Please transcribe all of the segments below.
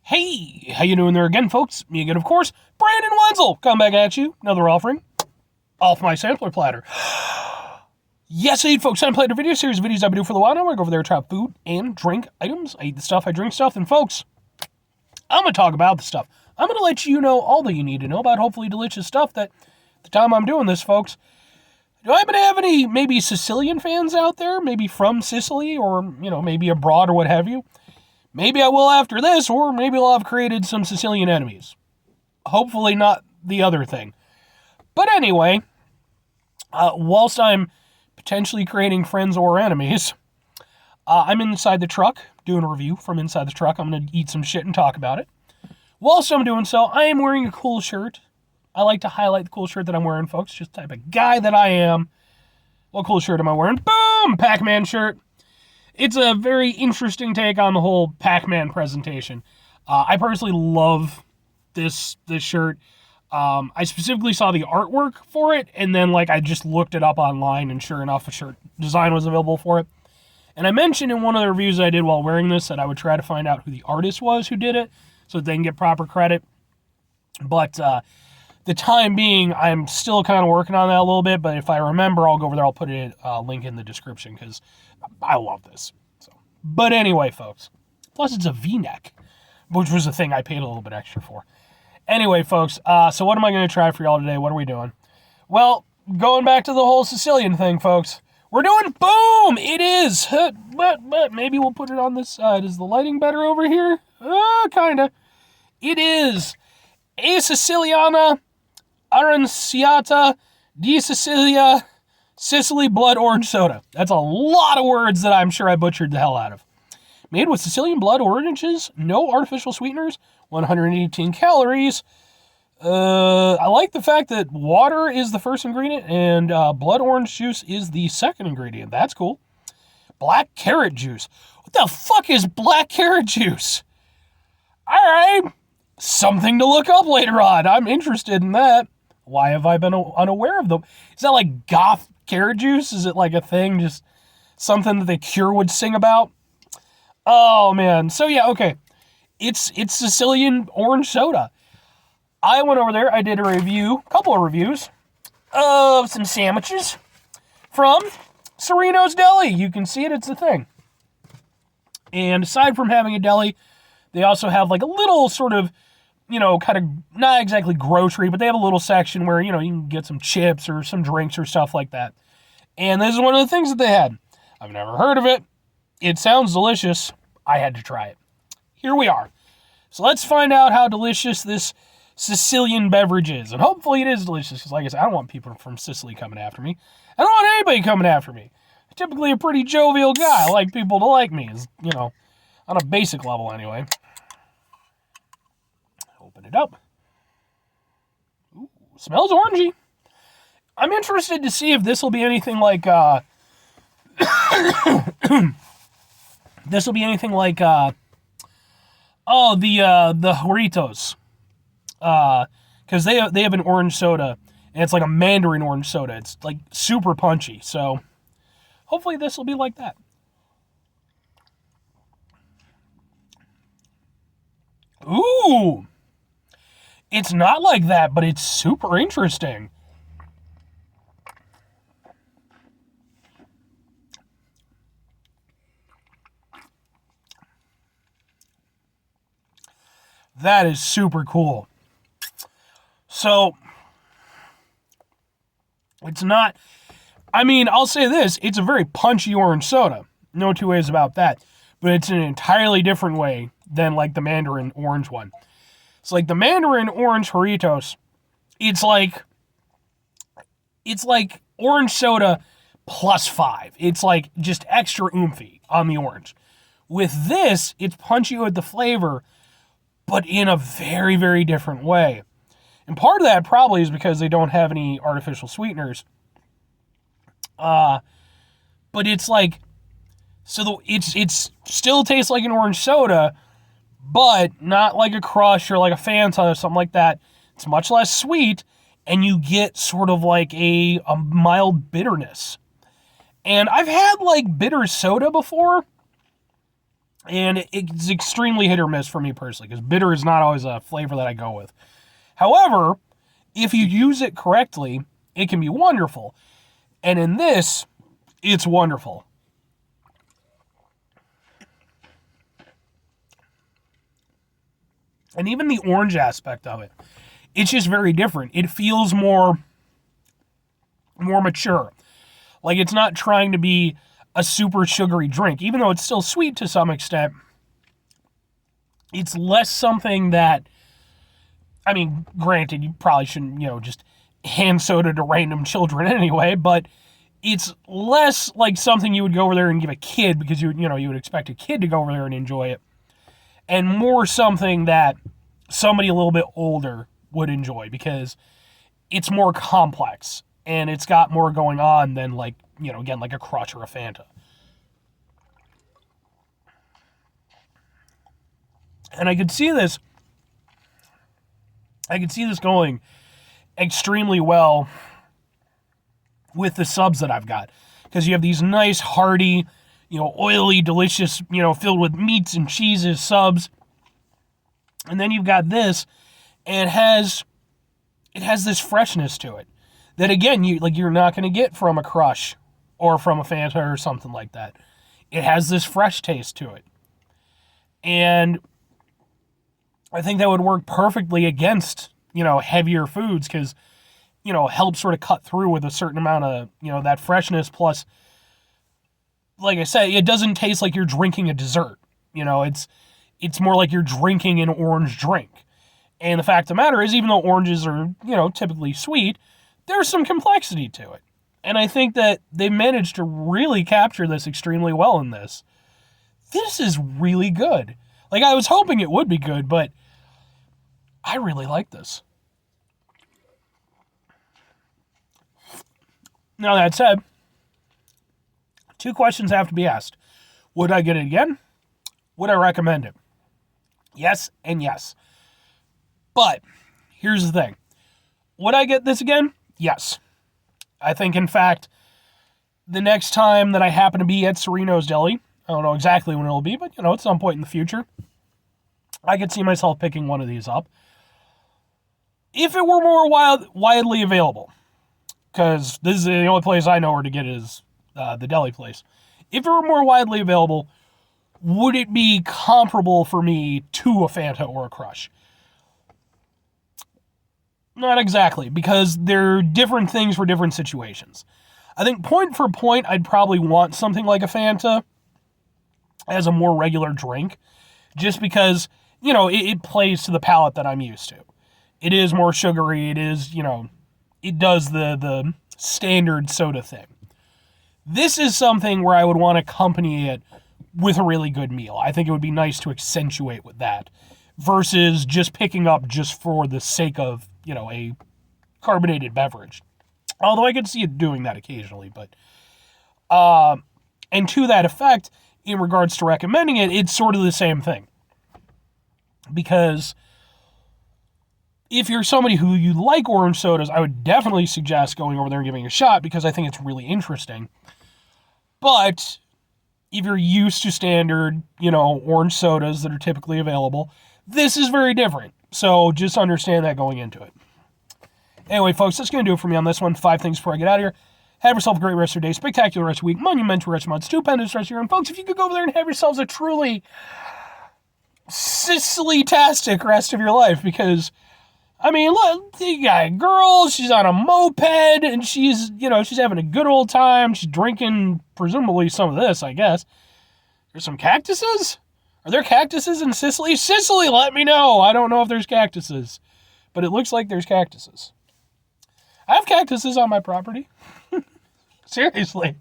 Hey, how you doing there again, folks? Me again, of course, Brandon Wenzel. Come back at you. Another offering off my sampler platter. Yes, indeed, folks. I'm playing a video series of videos I've been doing for a while now. I go over there to try food and drink items. I eat the stuff, I drink stuff, and folks, I'm going to talk about the stuff. I'm going to let you know all that you need to know about hopefully delicious stuff that the time I'm doing this, folks. Do I happen to have any maybe Sicilian fans out there? Maybe from Sicily or, maybe abroad or what have you? Maybe I will after this, or maybe I'll have created some Sicilian enemies. Hopefully not the other thing. But anyway, whilst I'm potentially creating friends or enemies, I'm inside the truck doing a review from inside the truck. I'm going to eat some shit and talk about it. Whilst I'm doing so, I am wearing a cool shirt. I like to highlight the cool shirt that I'm wearing, folks. Just the type of guy that I am. What cool shirt am I wearing? Boom! Pac-Man shirt. It's a very interesting take on the whole Pac-Man presentation. I personally love this shirt. I specifically saw the artwork for it, and then I just looked it up online, and sure enough, a shirt design was available for it. And I mentioned in one of the reviews I did while wearing this that I would try to find out who the artist was who did it, so that they can get proper credit. But the time being, I'm still kind of working on that a little bit, but if I remember, I'll go over there, I'll put a link in the description, because I love this. But anyway, folks, plus it's a V-neck, which was a thing I paid a little bit extra for. Anyway, folks, so what am I going to try for y'all today? What are we doing? Well, going back to the whole Sicilian thing, folks, we're doing boom! It is, but maybe we'll put it on this side. Is the lighting better over here? Kinda. It is a Siciliana Aranciata di Sicilia Sicily blood orange soda. That's a lot of words that I'm sure I butchered the hell out of. Made with Sicilian blood oranges, no artificial sweeteners, 118 calories. I like the fact that water is the first ingredient and blood orange juice is the second ingredient. That's cool. Black carrot juice. What the fuck is black carrot juice? All right. Something to look up later on. I'm interested in that. Why have I been unaware of them? Is that like goth carrot juice? Is it like a thing, just something that the Cure would sing about? Oh, man. So, yeah, okay. It's Sicilian orange soda. I went over there. I did a couple of reviews of some sandwiches from Sereno's Deli. You can see it. It's a thing. And aside from having a deli, they also have like a little sort of, kind of not exactly grocery, but they have a little section where, you can get some chips or some drinks or stuff like that. And this is one of the things that they had. I've never heard of it. It sounds delicious. I had to try it. Here we are. So let's find out how delicious this Sicilian beverage is. And hopefully it is delicious, because like I said, I don't want people from Sicily coming after me. I don't want anybody coming after me. I'm typically a pretty jovial guy. I like people to like me, on a basic level anyway. Open it up. Ooh, smells orangey. I'm interested to see if this will be anything like, the Doritos. Because they have an orange soda, and it's like a mandarin orange soda. It's like super punchy, so hopefully this will be like that. Ooh! It's not like that, but it's super interesting. That is super cool. So, it's not, I'll say this, it's a very punchy orange soda. No two ways about that. But it's an entirely different way than like the mandarin orange one. It's like the mandarin orange Doritos. It's like orange soda plus 5. It's like just extra oomphy on the orange. With this, it's punchy with the flavor, but in a very, very different way. And part of that probably is because they don't have any artificial sweeteners. But it's like, it's still tastes like an orange soda, but not like a Crush or like a Fanta or something like that. It's much less sweet, and you get sort of like a mild bitterness. And I've had like bitter soda before, And it's extremely hit or miss for me personally, because bitter is not always a flavor that I go with. However, if you use it correctly, it can be wonderful. And in this, it's wonderful. And even the orange aspect of it, it's just very different. It feels more mature. Like, it's not trying to be a super sugary drink, even though it's still sweet to some extent. It's less something that, I mean, granted, you probably shouldn't, just hand soda to random children anyway, but it's less like something you would go over there and give a kid, because you would expect a kid to go over there and enjoy it, and more something that somebody a little bit older would enjoy, because it's more complex and it's got more going on than, like, again, like a Crush or a Fanta. And I could see this going extremely well with the subs that I've got, because you have these nice, hearty, oily, delicious, filled with meats and cheeses subs. And then you've got this, and it has this freshness to it that, again, you're not going to get from a Crush or from a Fanta or something like that. It has this fresh taste to it. And I think that would work perfectly against, heavier foods, because, helps sort of cut through with a certain amount of, that freshness. Plus, like I said, it doesn't taste like you're drinking a dessert. It's more like you're drinking an orange drink. And the fact of the matter is, even though oranges are, typically sweet, there's some complexity to it. And I think that they managed to really capture this extremely well in this. This is really good. Like, I was hoping it would be good, but I really like this. Now, that said, 2 questions have to be asked. Would I get it again? Would I recommend it? Yes and yes. But here's the thing. Would I get this again? Yes. I think, in fact, the next time that I happen to be at Sereno's Deli, I don't know exactly when it'll be, but, at some point in the future, I could see myself picking one of these up. If it were more widely available, because this is the only place I know where to get it is the deli place. If it were more widely available, would it be comparable for me to a Fanta or a Crush? Not exactly, because they're different things for different situations. I think point for point, I'd probably want something like a Fanta as a more regular drink, just because, it plays to the palate that I'm used to. It is more sugary. It is, it does the standard soda thing. This is something where I would want to accompany it with a really good meal. I think it would be nice to accentuate with that versus just picking up just for the sake of, a carbonated beverage. Although I could see it doing that occasionally, but and to that effect, in regards to recommending it, it's sort of the same thing. Because if you're somebody who you like orange sodas, I would definitely suggest going over there and giving it a shot, because I think it's really interesting. But if you're used to standard, orange sodas that are typically available, this is very different. So just understand that going into it. Anyway, folks, that's going to do it for me on this one. 5 things before I get out of here. Have yourself a great rest of your day, spectacular rest of your week, monumental rest of your month, stupendous rest of your year. And folks, if you could go over there and have yourselves a truly Sicily-tastic rest of your life, because, I mean, look, you got a girl, she's on a moped, and she's having a good old time. She's drinking, presumably, some of this, I guess. There's some cactuses? Are there cactuses in Sicily? Sicily, let me know. I don't know if there's cactuses, but it looks like there's cactuses. I have cactuses on my property. Seriously.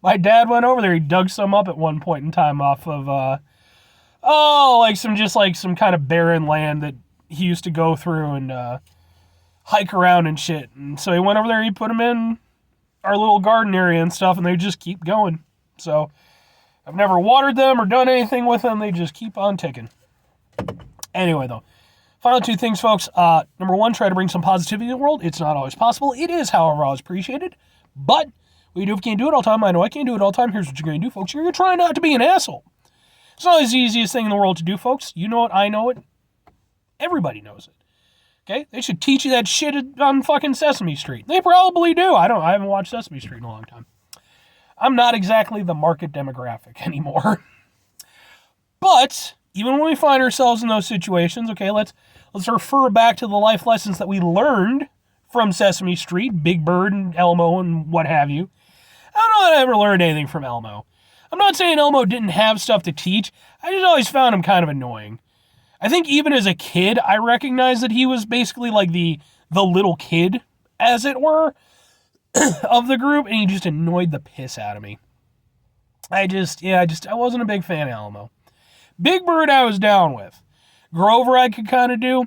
My dad went over there. He dug some up at one point in time off of, some kind of barren land that he used to go through and hike around and shit. And so he went over there, he put them in our little garden area and stuff, and they just keep going. So I've never watered them or done anything with them. They just keep on ticking. Anyway, though. Final 2 things, folks. Number 1, try to bring some positivity in the world. It's not always possible. It is, however, always appreciated. But what you do if you can't do it all the time, I know I can't do it all the time. Here's what you're going to do, folks. You're going to try not to be an asshole. It's not the easiest thing in the world to do, folks. You know it, I know it. Everybody knows it. Okay? They should teach you that shit on fucking Sesame Street. They probably do. I haven't watched Sesame Street in a long time. I'm not exactly the market demographic anymore. But even when we find ourselves in those situations, okay, let's refer back to the life lessons that we learned from Sesame Street, Big Bird and Elmo and what have you. I don't know that I ever learned anything from Elmo. I'm not saying Elmo didn't have stuff to teach. I just always found him kind of annoying. I think even as a kid, I recognized that he was basically like the little kid, as it were, of the group, and he just annoyed the piss out of me. I wasn't a big fan of Elmo. Big Bird I was down with. Grover I could kind of do.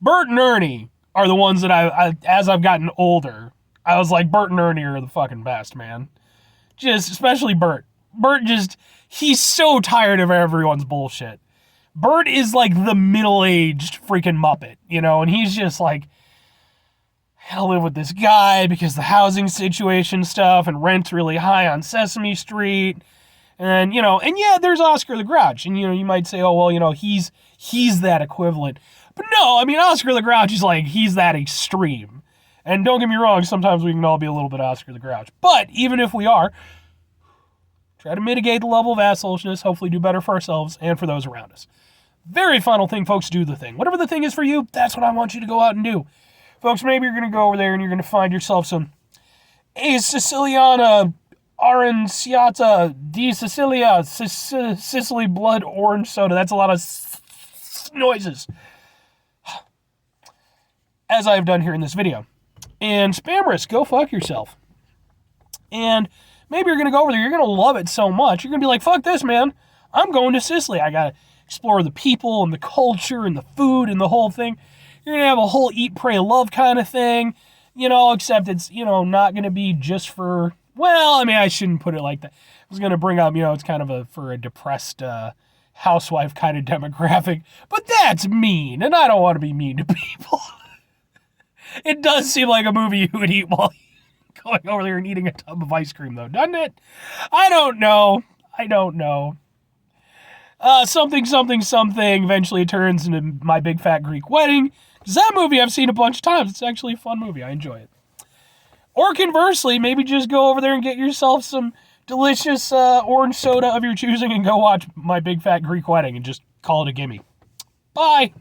Bert and Ernie are the ones that I as I've gotten older, I was like, Bert and Ernie are the fucking best, man. Just, especially Bert. Bert he's so tired of everyone's bullshit. Bert is like the middle-aged freaking Muppet, and he's just like, I live with this guy because the housing situation stuff and rent's really high on Sesame Street. And, and yeah, there's Oscar the Grouch. And, you might say, oh, well, he's that equivalent. But no, I mean, Oscar the Grouch is like, he's that extreme. And don't get me wrong, sometimes we can all be a little bit Oscar the Grouch. But even if we are, try to mitigate the level of assholishness, hopefully do better for ourselves and for those around us. Very final thing, folks, do the thing. Whatever the thing is for you, that's what I want you to go out and do. Folks, maybe you're going to go over there and you're going to find yourself some Siciliana, Aranciata, di Sicilia, Sicily blood orange soda. That's a lot of noises. As I've done here in this video. And Spamrous, go fuck yourself. And maybe you're going to go over there. You're going to love it so much. You're going to be like, fuck this, man. I'm going to Sicily. I got to explore the people and the culture and the food and the whole thing. You're going to have a whole eat, pray, love kind of thing. Except it's, not going to be just for, well, I mean, I shouldn't put it like that. I was going to bring up, it's kind of for a depressed housewife kind of demographic. But that's mean, and I don't want to be mean to people. It does seem like a movie you would eat while going over there and eating a tub of ice cream, though, doesn't it? I don't know. Something eventually turns into My Big Fat Greek Wedding. Because that movie I've seen a bunch of times. It's actually a fun movie. I enjoy it. Or conversely, maybe just go over there and get yourself some delicious orange soda of your choosing and go watch My Big Fat Greek Wedding and just call it a gimme. Bye.